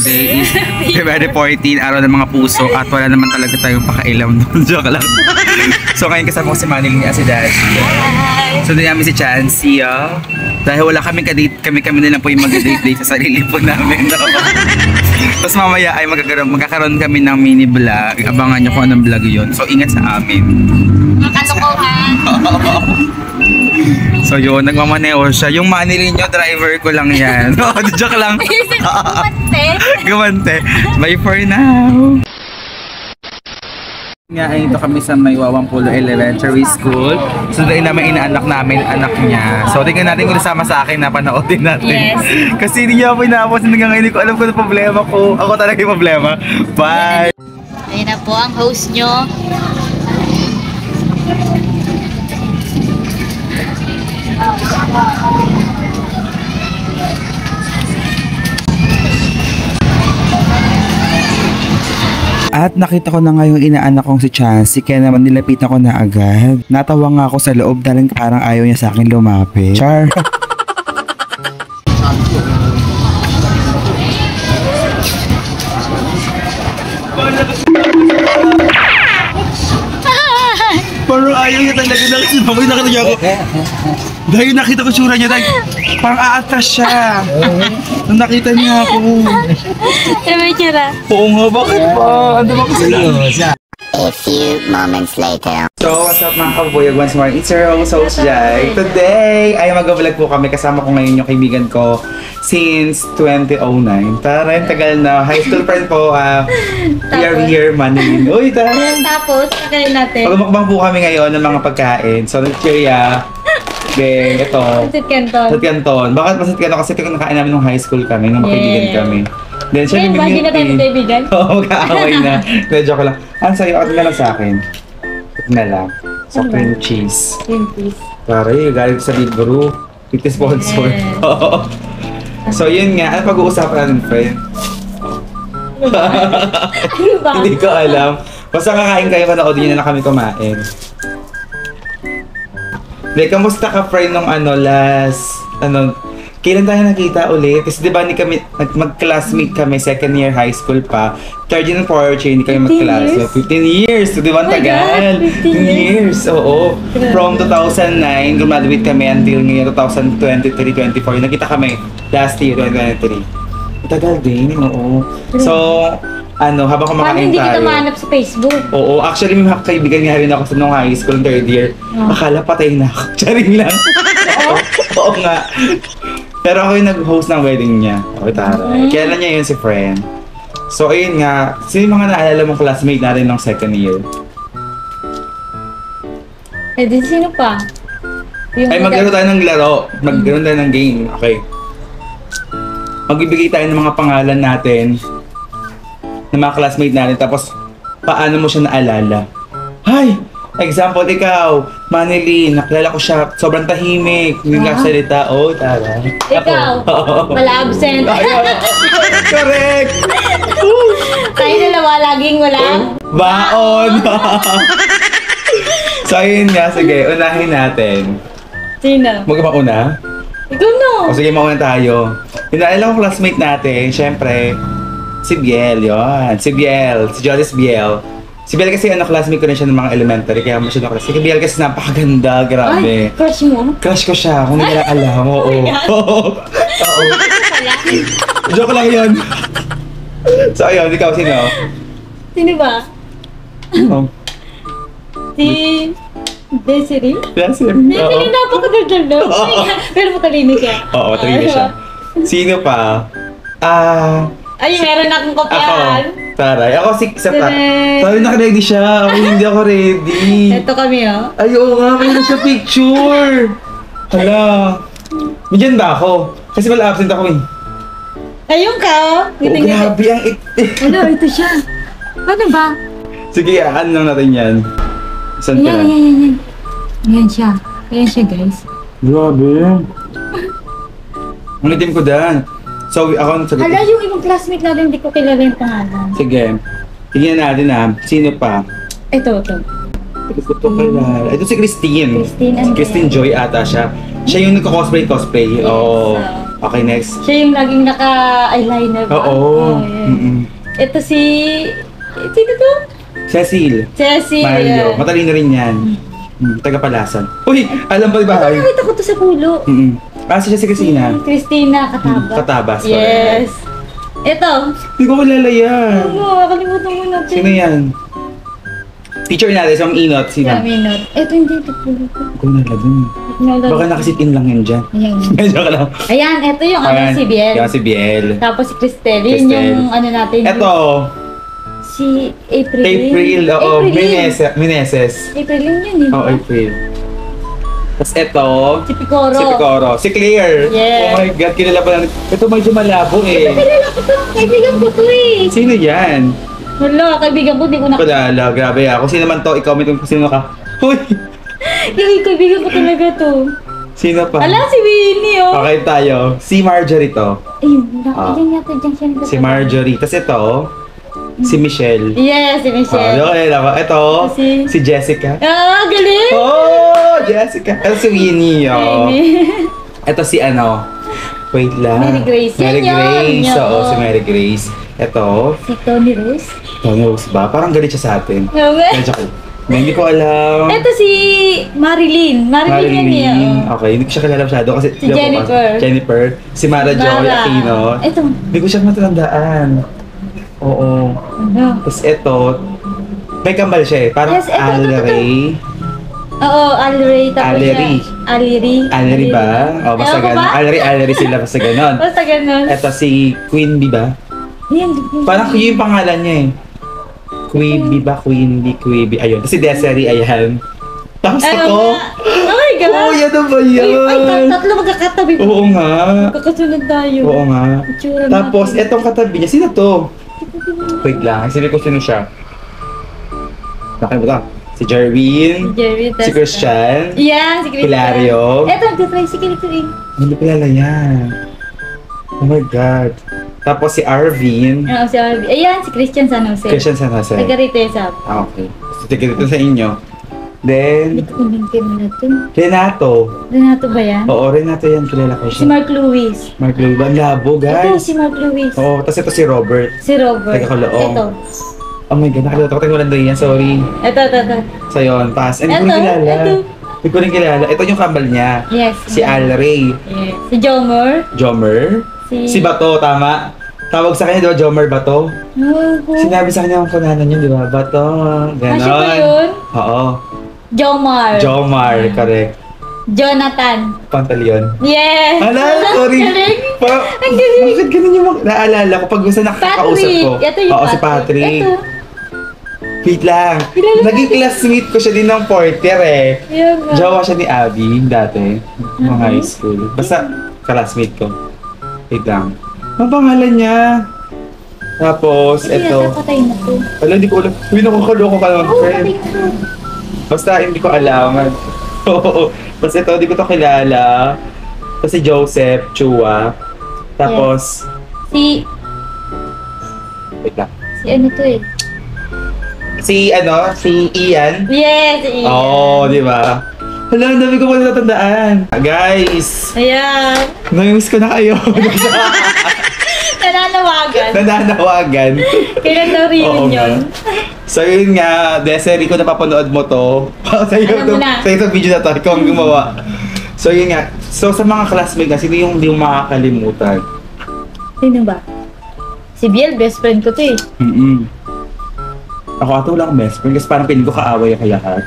today is February 14, araw ng mga puso at wala naman talaga tayong pakailam doon. Joke lang. So ngayon kasama ko si Manilyn at si Dash. So doon namin si Chansey. Dahil wala kami kadate, kami na lang po yung mag-date sa sarili po namin. No? Tapos mamaya ay magkakaroon kami ng mini vlog. Abangan nyo kung anong vlog yun. So ingat sa amin. Kalokohan. So yun, nagmamaneho siya. Yung Manilyn nyo, driver ko lang yan. No, joke lang. Gumante. Bye for now. Nga, ito kami sa may Wawampulo Elementary School. So doon namin inaanak namin anak niya. So tingnan natin kung nasama sa akin na panoodin natin. Yes. Kasi hindi niya ako inapos. Hanggang ngayon ko alam ko na problema ko. Ako talaga yung problema. Bye! Ayun na po ang host nyo. At nakita ko na nga yung inaanak kong si Chansey, kaya naman nilapitan ko na agad. Natawa nga ako sa loob dahil parang ayaw niya sa akin lumapit. Char! Parang ayaw niya talaga na kasi bago nakita niya ako. Dahil nakita ko sura niya, dahil parang aatras siya. Nung nakita niya ako. May tsura. Oo nga, bakit pa? Ano ba kasi lang? A few moments later. So, what's up mga kabuyog? Once more, it's your host, Jai. Today, ay mag-vlog po kami. Kasama ko ngayon yung kaibigan ko since 2009. Tara, tagal na. High school friend po. We are here, Manilyn. Uy, tara. Tapos, pagkain natin. Pagmukbang po kami ngayon ng mga pagkain. So, nag-cheeria. Then, ito. Pasit Canton. Pasit Canton. Bakit Pasit Canton? Kasi ito nakain namin nung high school kami, nung makaibigan kami. Then, siya yung hindi na tayo magkaibigan? Oo, magkaaway na. Joke lang. Ano sa'yo? At na lang sa akin. At na lang. So, cream cheese. Cream cheese. Pare, galing sa Big Bro. Ito sponsor. Oo. So, yun nga. Ano pag-uusapan natin, friend? Ano ba? Hindi ko alam. Basta kakain kayo, panoodin nyo na kami kumain. Hindi, kamusta ka, friend, nung kailan tayo nakita ulit? Kasi diba mag-classmate kami, second year high school pa. Third year and fourth year, hindi kami mag-classmate. 15 years! So, diba ang tagal? 15 years! Oo. From 2009, graduate kami until ngayon, 2023-24. Nakita kami last year, 2023. Tagal din, oo. So, habang kumakain tayo. Paano hindi kita mahanap sa Facebook? Oo, actually may kaibigan nga rin ako sa nung high school, third year. Akala patay na ako. Charing lang. Oo nga. Pero ako yung nag-host ng wedding niya. Okay, taray. Kailan niya yun si friend. So, ayun nga. Sino yung mga naalala mong classmate natin ng second year? Eh, di sino pa? Ay, maglaro tayo ng laro. Maglaro tayo ng game. Okay. Magbibigay tayo ng mga pangalan natin ng mga classmate natin. Tapos, paano mo siya naalala? Hay! Example, ikaw, Manilyn, nakilala ko siya, sobrang tahimik, hindi nagsasalita. Oh, tara. Ikaw, wala absent. Correct! Tayo dalawa, laging wala. Baon! So, ayun nga, sige, unahin natin. Sino? Mauna? Ikaw no. O sige, mauna tayo. Inaalala ko classmate natin, syempre, si Biel, yun. Si Biel, si Jolis Biel. Si Biel kasi classmate ko rin siya ng mga elementary, kaya masyado crush. Si Biel kasi napakaganda, grabe. Ay, crush mo? Crush ko siya, kung hindi nila alam. Oo. Oo. Joke lang yun. So ayun, ikaw, sino? Sino ba? Si Desiree? Desiree, napakaganda. Pero matalino siya. Oo, matalino siya. Sino pa? Ay, meron akong kopyahan. Taray. Ako si Septa. Taray, naka-ready siya. Ako hindi ako ready. Ito kami, oh. Ay, oo nga. May nasa picture. Hala. Medyan ba ako? Kasi wala absent ako eh. Ayun ka, oh. Grabe ang Ano, ito siya. Ano ba? Sige, ano lang natin yan. Saan ka? Yan. Yan siya. Yan siya, guys. Grabe. Ang itim ko dyan. So, ako sagot. Hala, yung ibang classmate natin, hindi ko kilala yung pangalan. Sige. Tingnan natin Sino pa? Ito. Ito ko kilala. Ito si Christine. Christine, Si Christine Joy ata siya. Siya yung nagko-cosplay. Yes, Oo. Okay, next. Siya yung laging naka-eyeliner ba? Oo. Yes. Ito si... Sino to? Cecil. Cecil. Mario. Matalino rin yan. Taga-Palasan. Uy! Alam ba ba? Nakita ko to sa pulo. Siya si Christina. Christina Katabas. Katabas. Yes. Ito. Hindi ko kilala yan. Oo, nakalimutan mo natin. Sino yan? Teacher natin, sa Inot. Sino? Minot. Ito hindi ito pulo ko. Kung nala dun. Baka nakasit-in lang yan dyan. Ayan. Joke lang. Ayan, ito yung ano si Biel. Yan si Biel. Tapos si Cristel. Yun Cristel. yung ano natin. Eto. Si April. April. Oo. April. Meneses. April yun yun. Oo, April. Tapos eto. Si Picoro. Si Picoro. Si Claire. Yes. Oh my God, kilala pa lang. Ito medyo malabo eh. Kilala ko to. Kaibigan ko to eh. Sino yan? Wala, kaibigan ko. Di ko na... Palala, grabe ah. Kung sino man to, i-comment kung sino ka. Huy! Yung kaibigan ko talaga to. Sino pa? Ala, si Winnie oh. Okay tayo. Si Marjorie to. Ayun, Ah. yan yata dyan siya nagtatapos. Si Marjorie. Tapos ito, si Michelle. Yes, si Michelle. Okay, naman. Ito, Si- si Jessica. Ah, galing! Oh, Jessica. Ito si Winnie. Oh. Winnie. Ito si ano. Wait lang. Mary Grace. Mary Yan yun. Grace. Yun. Oo, si Mary Grace. Ito. Si Tony Rose. Tony Rose ba? Parang galit siya sa atin. Okay. Medyo ko. Hindi ko alam. Ito si Marilyn. Marilyn yan niya. oh. Okay, hindi ko siya kilala masyado kasi Si Jennifer. Jennifer. Si Mara Joy Aquino. Ito. Hindi ko siya matandaan. Oo. Ano? Tapos ito, may kambal siya eh. Parang Yes, ito, ito, Alray. Oo, Alray. Tapos Allery. siya. Allery. Alray ba? O, basta Ewan ko ganun. ba? Alray sila, basta ganun. Basta ganun. Ito si Queen Bee ba? Yan. Parang yun yung pangalan niya eh. Queen Bee ba? Queen Bee, Queen Bee. Ayun. Tapos si Desiree, ayan. Tapos Ano ako. nga? Oh my God. Oh, yan na ba yan? Ay, tatlo magkakatabi. Oo nga. Magkakasunod tayo. Oo nga. Itsura Tapos, natin. etong katabi niya, sino to? Wait lang, isipin ko sino siya. Nakalimutan. Si Jerwin, Jerry, si Christian, Yan, si Christian. Hilario. Eto, nagtitricycle ito eh. Hindi kilala yan. Oh my God. Tapos si Arvin, Ano si Arby? Ayan, si Christian San Jose. Christian San Jose. Taga-rito yung sabi. Ah, okay. So, tigil ito sa inyo. Hindi Then, ko kumbingkin mo na ito. Renato. Renato ba yan? Oo, Renato yan. Kilala ko Si siya. Mark Lewis. Mark Luba. Ang labo, Ito, guys. si Mark Lewis. Oo, tapos ito si Robert. Si Robert. Taga-Kaloong. Ito. Oh my God, nakalimutan ko. Tingnan yan, sorry. Ito. So yun, pass. Hindi ko Ito, rin kilala. ito. Hindi ko rin kilala. Ito yung kambal niya. Yes. Si Alray. Yes. Si Jomer. Jomer. Si Bato, tama. Tawag sa kanya, di ba? Jomer Bato. Oh, Sinabi sa kanya ang kunanan yun, di ba? Bato. Ganon. siya ba yun? Oo. Jomar. Jomar, correct. Jonathan. Pantaleon. Yes. Ala, sorry. Galing. Ang galing. Bakit ganun yung naalala ko pag basta nakakausap ko? Patrick. Ito yung Oo, si Patrick. Ito. Wait lang. Kilala Naging classmate ko siya din ng fourth year eh. Yan nga. Jowa siya ni Abby dati, nung high school. Basta, classmate ko. Wait lang. Ang pangalan niya? Tapos, Ito eto. yata patay na to. Wala, hindi ko alam. Uy, nakukaloko ka naman, Oo, friend. patay na to. Basta, hindi ko alam. Oo. Basta ito, hindi ko to kilala. Tapos si Joseph Chua. Tapos, Si wait lang. ano to eh. Si Ian. Yes, si Ian. Oo, di ba? Hala, ang dami ko pa natatandaan. Guys, Ayan. namimiss ko na kayo. Nananawagan. Nananawagan. Kailan daw Oo reunion? nga. So yun nga, Desiree, kung napapanood mo to, sa Alam mo na. YouTube video na to, ikaw ang gumawa. So yun nga, so sa mga classmates na, sino yung hindi mo makakalimutan? Sino ba? Si Biel, best friend ko to eh. Ako ato wala akong best friend kasi parang piling ko kaaway ako lahat.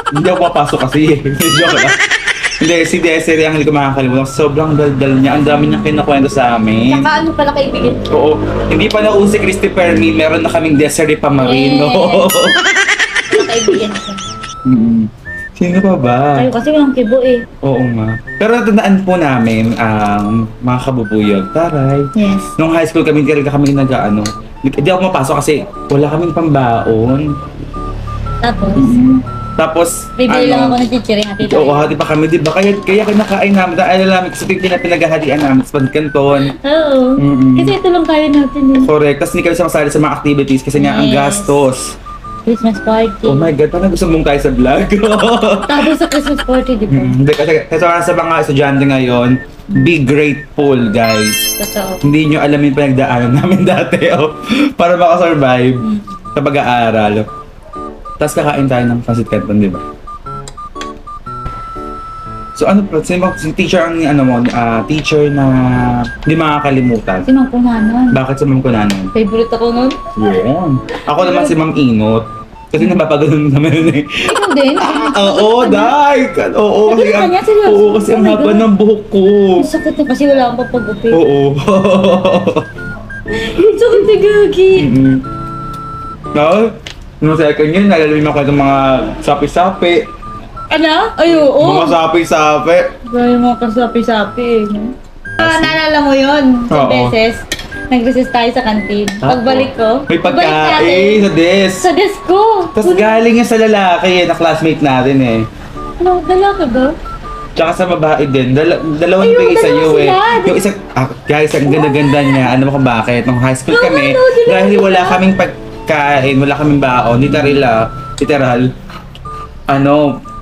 Hindi ako papasok kasi. Joke lang. Hindi, si Desiree ang hindi ko makakalimutan. Sobrang daldal niya. Ang dami niya kinakwento sa amin. Tsaka ano pala kaibigan ko? Oo. Hindi pa nauso si Christy Permin. Meron na kaming Desiree Pamarino. Kaibigan ko. Sino pa ba? Kayo kasi walang kibo eh. Oo nga. Pero natandaan po namin ang mga kabubuyog. Taray. Yes. Nung high school kami, talaga kami nag-ano. Hindi ako mapasok kasi wala kaming pambaon. Tapos, Tapos, bibili lang ako ng chichiring at ito. Oo, hati pa kami, di ba? Kaya kinakain namin. Dahil alam namin, kasi pinaghahalian namin sa Canton. Oo. Kasi ito lang kaya natin eh. Correct. Tapos hindi kami sumasali sa mga activities kasi nga ang Yes. gastos. Christmas party. Oh my God, parang gusto mong tayo sa vlog. Tapos sa Christmas party, di ba? Hindi, kasi sa mga estudyante ngayon, Be grateful, guys. Totoo. Hindi nyo alam yung pinagdaanan namin dati, para makasurvive sa pag-aaral. Tapos kakain tayo ng pancit canton, di ba? So ano po, si teacher ang teacher na hindi makakalimutan. Si Ma'am Kunanon. Bakit si Ma'am Kunanon? Favorite ako nun. Yun. Ako naman si Ma'am Inot. Kasi napapagano'n naman yun eh. Ikaw din? Oo, dahil! Oo, kasi Ganun ka niya? Seryoso? oo, kasi ang Oh my haba God. ng buhok ko. Sakit na kasi wala akong papagupit. Oo. Sakit na gagi. No? Nung second year, nalalamin ako ng mga sapi-sapi. Ano? Ay, oo. Mga sapi-sapi. Gaya mga kasapi-sapi eh. Naalala mo yun? Sa Oo. beses, nag-recess tayo sa kantin. Pagbalik ko, May pagbalik natin, pagkain sa desk. sa desk ko. Tapos galing yan sa lalaki na classmate natin eh. Ano, dala ka ba? Tsaka sa babae din. Dalawang Ayun, bigay sa dalawa iyo eh. sila. Yung isa, guys, ang ganda-ganda niya. Ano mo kung bakit? Nung high school kami, dahil wala kaming pagkain, wala kaming baon, literal,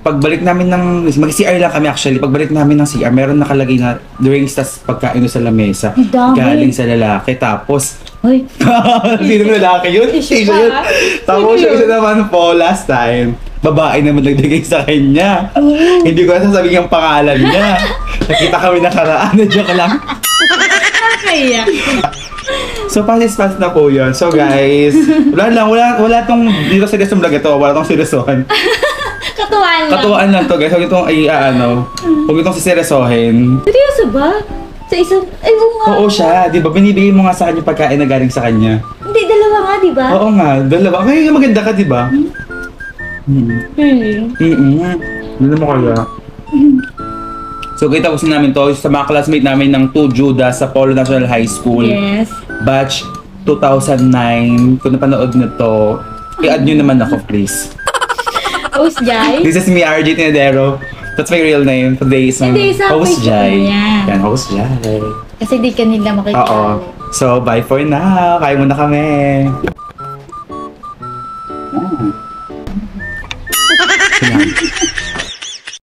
pagbalik namin mag-CR lang kami actually, pagbalik namin ng CR, meron nakalagay na drinks, tas pagkain doon sa lamesa. Ang dami. Galing sa lalaki. Tapos, Uy, hindi naman lalaki yun. Issue Issue pa. yun. Tapos Sino yung yun? isa naman po, last time, babae naman nagbigay sa kanya. Hindi ko na sasabihin ang pangalan niya. Nakita kami nakaraan, na joke lang. kaya. So, pass na po yun. So, guys, wala tong, dito sa Desong Vlog ito, wala tong seryosohan. Katuwaan lang. Katuwaan lang to, guys. Huwag itong, huwag itong siseryosohin. Seryoso ba? Sa isang, ay oo nga. Oo siya, di ba? Binibigay mo nga sa kanya pagkain na galing sa kanya. Hindi, dalawa nga, di ba? Oo nga, dalawa. Kaya maganda ka, di ba? Really? Hindi mo kaya. So, kita ko namin to sa mga classmate namin ng 2 Judas sa Polo National High School. Yes. Batch 2009. Kung napanood nyo to, i-add nyo naman ako, please. Host Jai. This is me, RJ Tinadero. That's my real name. Today is my Hindi, sa Host Facebook Jai. mo yan. Yan, Host Jai. Kasi di ka nila Oo. makikita. So, bye for now. Kaya muna kami.